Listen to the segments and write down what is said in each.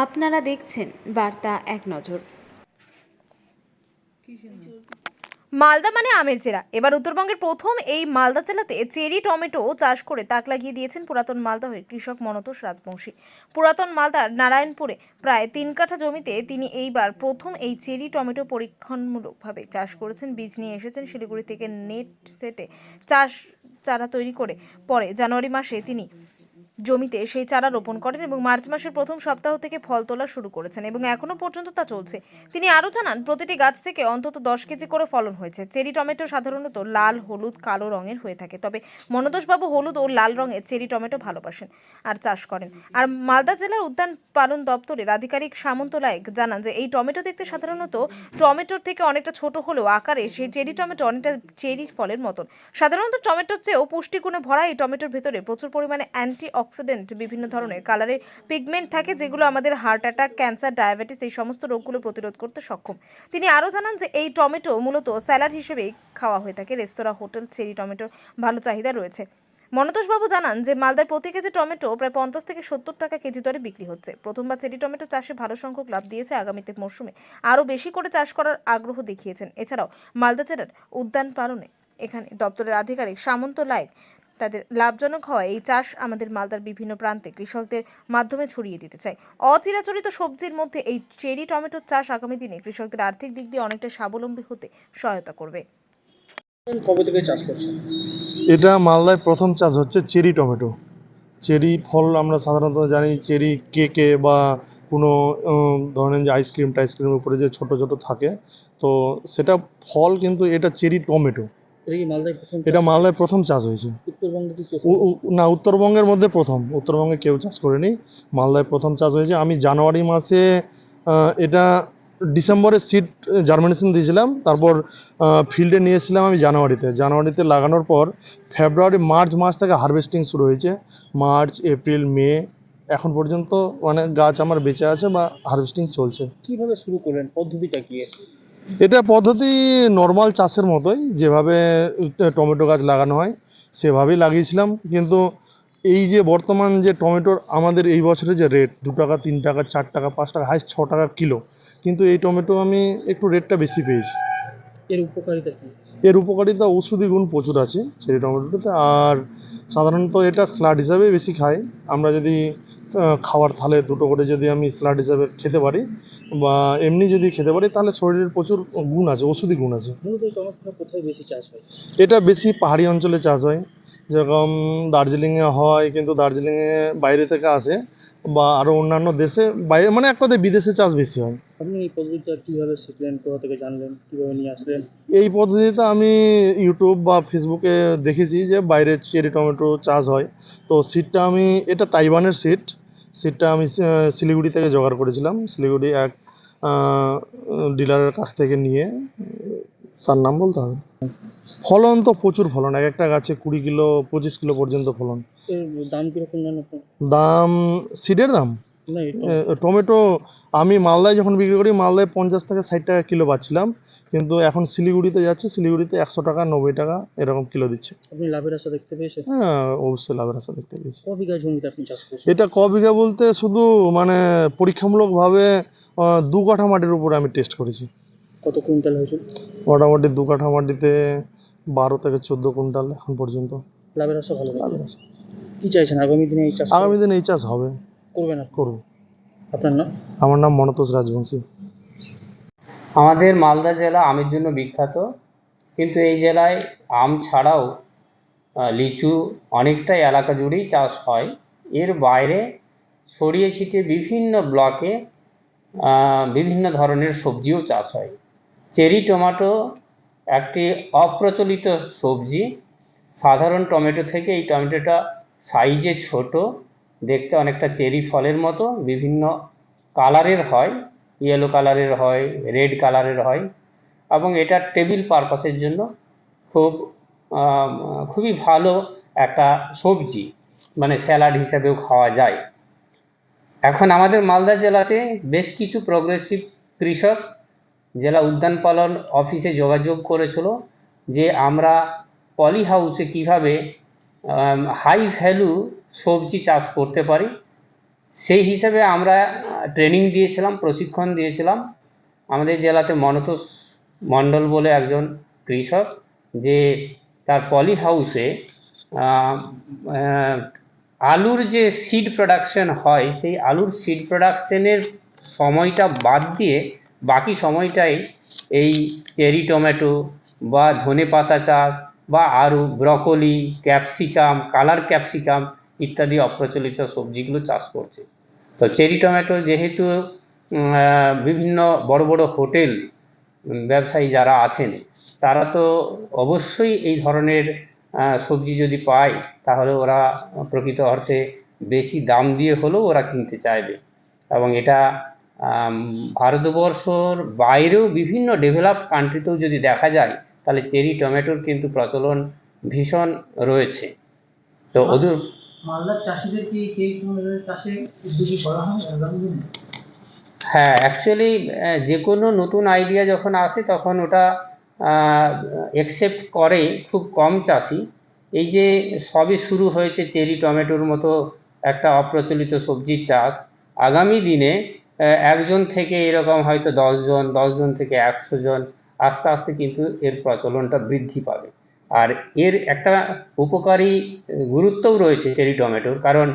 আপনারা দেখছেন বার্তা এক নজর। মালদা মানে আমের জেলা। এবার উত্তরবঙ্গের প্রথম এই মালদা জেলাতে চেরি টমেটো চাষ করে তাক লাগিয়ে দিয়েছেন পুরাতন মালদহের কৃষক মনতোষ রাজবংশী। পুরাতন মালদার নারায়ণপুরে প্রায় 3 কাঠা জমিতে তিনি এইবার প্রথম এই চেরি টমেটো পরীক্ষণমূলকভাবে চাষ করেছেন। বীজ নিয়ে এসেছেন শিলিগুড়ি থেকে। নেট সেটে চাষ চারা তৈরি করে পরে জানুয়ারি মাসে তিনি জমিতে সেই চারা রোপণ করেন এবং মার্চ মাসের প্রথম সপ্তাহ থেকে ফল তোলা শুরু করেছেন এবং এখনো পর্যন্ত তা চলছে। তিনি আরও জানান, প্রতিটি গাছ থেকে অন্তত 10 কেজি করে ফলন হয়েছে। চেরি টমেটো সাধারণত লাল, হলুদ, কালো রঙের হয়ে থাকে, তবে মনতোষবাবু হলুদ ও লাল রঙের চেরি টমেটো ভালোবাসেন আর চাষ করেন। আর মালদা জেলার উদ্যান পালন দপ্তরের আধিকারিক সামন্ত লায়েক জানান যে এই টমেটো দেখতে সাধারণত টমেটোর থেকে অনেকটা ছোট হলেও আকারে সেই চেরি টমেটো অনেকটা চেরি ফলের মতন। সাধারণত টমেটোর চেয়েও পুষ্টিগুণে ভরা এই টমেটোর ভেতরে প্রচুর পরিমাণে অ্যান্টি অক্সিডেন্ট, বিভিন্ন ধরনের কালারের পিগমেন্ট থাকে, যেগুলো আমাদের হার্ট অ্যাটাক, ক্যান্সার, ডায়াবেটিস এই সমস্ত রোগগুলো প্রতিরোধ করতে সক্ষম। তিনি আরও জানান যে এই টমেটো মূলত স্যালাড হিসেবেই খাওয়া হয়ে থাকে। রেস্তোরাঁ, হোটেল চেরি টমেটোর ভালো চাহিদা রয়েছে। মনতোষবাবু জানান যে মালদার প্রতি কেজি টমেটো প্রায় 50 থেকে 70 টাকা কেজি দরে বিক্রি হচ্ছে। প্রথমবার চেরি টমেটো চাষে ভালো সংখ্যক লাভ দিয়েছে। আগামীতে মরশুমে আরও বেশি করে চাষ করার আগ্রহ দেখিয়েছেন। এছাড়াও মালদা জেলার উদ্যান পালনে এখানে দপ্তরের আধিকারিক সামন্ত লায়েক তাদের লাভজনক হওয়া এই চাষ আমাদের মালদার বিভিন্ন প্রান্তে কৃষকদের মাধ্যমে ছড়িয়ে দিতে চাই। অচিরাচরিত সবজির মধ্যে এই চেরি টমেটোর চাষ আগামী দিনে কৃষকদের আর্থিক দিক দিয়ে অনেকটা স্বাবলম্বী হতে সহায়তা করবে। কবে থেকে চাষ করছেন? এটা মালদায় প্রথম চাষ হচ্ছে চেরি টমেটো। চেরি ফল আমরা সাধারণত জানি চেরি কেকে বা কোনো ধরনের যে আইসক্রিমের উপরে যে ছোট ছোট থাকে, তো সেটা ফল, কিন্তু এটা চেরি টমেটো। এটা কি মালদায় প্রথম? এটা মালদায় প্রথম চাষ হয়েছে। উত্তরবঙ্গে কি না, উত্তরবঙ্গের মধ্যে প্রথম। উত্তরবঙ্গে কেউ চাষ করেনি, মালদায় প্রথম চাষ হয়েছে। আমি জানুয়ারি মাসে এটা ডিসেম্বরে সিড জার্মিনেশন দিয়েছিলাম, তারপর ফিল্ডে নিয়েছিলাম আমি জানুয়ারিতে লাগানোর পর ফেব্রুয়ারি মার্চ মাস থেকে হারভেস্টিং শুরু হয়েছে। মার্চ, এপ্রিল, মে এখন পর্যন্ত মানে গাছ আমার বেঁচে আছে বা হারভেস্টিং চলছে। কিভাবে শুরু করলেন, পদ্ধতিটা কি? এটা পদ্ধতি নর্মাল চাষের মতোই, যেভাবে টমেটো গাছ লাগানো হয় সেভাবেই লাগিয়েছিলাম। কিন্তু এই যে বর্তমান যে টমেটোর আমাদের এই বছরে যে রেট 2 টাকা, 3 টাকা, 4 টাকা, 5 টাকা, হাইস্ট 6 টাকা কিলো, কিন্তু এই টমেটো আমি একটু রেটটা বেশি পেয়েছি। এর উপকারিতা কি? এর উপকারিতা ঔষধি গুণ প্রচুর আছে চেরি টমেটোতে। আর সাধারণত এটা স্যালাড হিসাবে বেশি খায়। আমরা যদি খাওয়ার থালে দুটো করে যদি আমি স্যালাড হিসাবে খেতে পারি বা এমনি যদি খেতে পারি, তাহলে শরীরের প্রচুর গুণ আছে, ঔষধি গুণ আছে। মূলত এই টমেটোটা কোথায় বেশি চাষ হয়? এটা বেশি পাহাড়ি অঞ্চলে চাষ হয়, যেরকম দার্জিলিংয়ে হয়, কিন্তু দার্জিলিংয়ে বাইরে থেকে আসে বা আরও অন্যান্য দেশে, বাইরে মানে এক কথায় বিদেশে চাষ বেশি হয়। আপনি এই পদ্ধতিটা কিভাবে শিখলেন, কোথা থেকে জানলেন, কিভাবে নিয়ে আসলেন? এই পদ্ধতিতে আমি ইউটিউব বা ফেসবুকে দেখেছি যে বাইরে চেরি টমেটো চাষ হয়। তো সিডটা আমি, এটা তাইওয়ানের সিডটা আমি শিলিগুড়ি থেকে জোগাড় করেছিলাম। শিলিগুড়ি এক ডিলারের কাছ থেকে নিয়ে, তার নাম বলতে হবে। ফলন তো প্রচুর ফলন, এক একটা গাছে 20 কিলো 25 কিলো পর্যন্ত ফলন। এর দাম কিরকম জানেন আপনি? দাম, সিডের দাম না, টমেটো আমি মালদায় যখন বিক্রি করি, মালদায় 50 থেকে 60 টাকা কিলো পাচ্ছিলাম, কিন্তু এখন শিলিগুড়িতে যাচ্ছে, শিলিগুড়িতে 100 টাকা 90 টাকা এরকম কিলো দিচ্ছে। আপনি লাভের আশা দেখতে পেয়েছেন? হ্যাঁ, অবশ্যই লাভের আশা দেখতে পেয়েছি। ক বিঘা জমিতে আপনি চাষ করছেন? এটা ক বিঘা বলতে শুধু মানে পরীক্ষামূলকভাবে 2 কাঠা মাটির উপরে আমি টেস্ট করেছি। কত কুইন্টাল হয়েছিল? মোটামুটি 2 কাঠা মাটিতে 12 থেকে 14 কুইন্টাল এখন পর্যন্ত। লাভের আশা ভালো। লাভের আশা। কি চাইছেন আগামী দিনে এই চাষ? আগামী দিনে এই চাষ হবে, করবেন আপনি? করব। আপনার নাম? আমার নাম মনতোষ রাজবংশী। আমাদের মালদা জেলা আমের জন্য বিখ্যাত, কিন্তু এই জেলায় আম ছাড়াও লিচু অনেকটাই এলাকা জুড়েই চাষ হয়। এর বাইরে ছড়িয়ে ছিটিয়ে বিভিন্ন ব্লকে বিভিন্ন ধরনের সবজিও চাষ হয়। চেরি টমেটো একটি অপ্রচলিত সবজি। সাধারণ টমেটো থেকে এই টমেটোটা সাইজে ছোট, দেখতে অনেকটা চেরি ফলের মতো, বিভিন্ন কালারের হয়, ইয়েলো কালারের হয়, রেড কালারের হয়, এবং এটা টেবিল পারপাসের জন্য খুবই ভালো একটা সবজি, মানে স্যালাড হিসাবেও খাওয়া যায়। এখন আমাদের মালদা জেলাতে বেশ কিছু প্রগ্রেসিভ কৃষক জেলা উদ্যান পালন অফিসে যোগাযোগ করেছিল যে আমরা পলি হাউসে কীভাবে হাই ভ্যালু সবজি চাষ করতে পারি। সেই হিসাবে আমরা ট্রেনিং দিয়েছিলাম, প্রশিক্ষণ দিয়েছিলাম। আমাদের জেলাতে মনতোষ মণ্ডল বলে একজন কৃষক, যে তার পলি হাউসে আলুর যে সিড প্রোডাকশন হয়, সেই আলুর সিড প্রোডাকশনের সময়টা বাদ দিয়ে বাকি সময়টাই এই চেরি টমেটো বা ধনেপাতা চাষ বা আরও ব্রকলি, ক্যাপসিকাম, কালার ক্যাপসিকাম ইত্যাদি অপ্রচলিত সবজিগুলো চাষ করছে। তো চেরি টমেটো যেহেতু বিভিন্ন বড় বড় হোটেল ব্যবসায়ী যারা আছেন, তারা তো অবশ্যই এই ধরনের সবজি যদি পায় তাহলে ওরা প্রকৃত অর্থে বেশি দাম দিয়ে হলেও ওরা কিনতে চাইবে। এবং এটা ভারতবর্ষর বাইরেও বিভিন্ন ডেভেলপড কান্ট্রিতেও যদি দেখা যায় তাহলে চেরি টমেটোর কিন্তু প্রচলন ভীষণ রয়েছে। তো ওদের মালদার চাষিদের কি এই ধরনের চাষে উদ্যোগী করা হয় আগামী দিনে? হ্যাঁ, অ্যাকচুয়ালি যে কোনো নতুন আইডিয়া যখন আসে তখন ওটা অ্যাকসেপ্ট করে খুব কম চাষি। এই যে সবে শুরু হয়েছে চেরি টমেটোর মতো একটা অপ্রচলিত সবজির চাষ, আগামী দিনে একজন থেকে এরকম হয়তো 10 জন, 10 জন থেকে 100 জন, আস্তে আস্তে কিন্তু এর প্রচলনটা বৃদ্ধি পাবে। আর এর একটা উপকারী গুরুত্বও রয়েছে চেরি টমেটোর, কারণ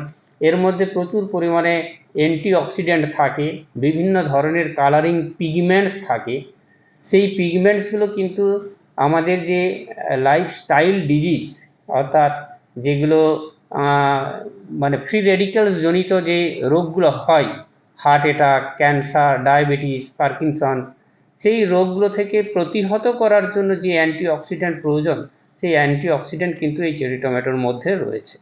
এর মধ্যে প্রচুর পরিমাণে অ্যান্টিঅক্সিডেন্ট থাকে, বিভিন্ন ধরনের কালারিং পিগমেন্টস থাকে। সেই পিগমেন্টসগুলো কিন্তু আমাদের যে লাইফস্টাইল ডিজিজ, অর্থাৎ যেগুলো মানে ফ্রি রেডিক্যালস জনিত যে রোগগুলো হয়, heart attack, cancer, diabetes, Parkinson, সেই রোগগুলো থেকে প্রতিহত করার জন্য যে অ্যান্টিঅক্সিডেন্ট প্রয়োজন, সেই অ্যান্টিঅক্সিডেন্ট কিন্তু এই চেরি টমেটোর মধ্যে রয়েছে।